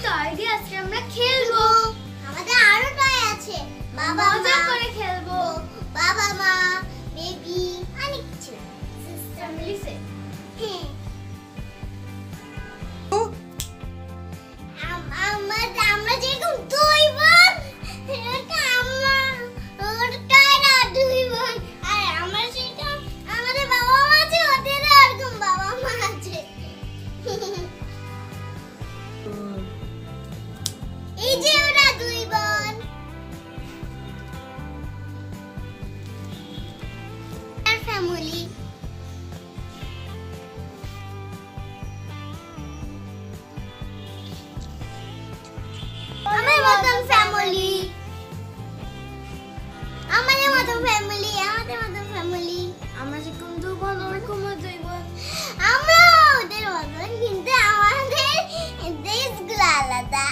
Toy দিয়ে আজকে আমরা খেলবো। আমাদের আরো টয় আছে, বাবা মজা মা করে খেলবো। বাবা মা বেবি অনেক কিছু ফ্যামিলি সেট। হ্যাঁ আমরা যেরকম দুই বোন ওটা ওটা না দুই বোন আর আমরা সেটা আমাদের বাবা মা আছে ওদের এরকম বাবা মা আছে এই যে ওরা দুই বোন আর ফ্যামিলি আমাদের মতন ফ্যামিলি আমাদের মতন ফ্যামিলি আমরা যেরকম দু বোন ওরকম দুই বোন। আমরা ওদের মতন কিন্তু আমাদের দেশগুলো আলাদা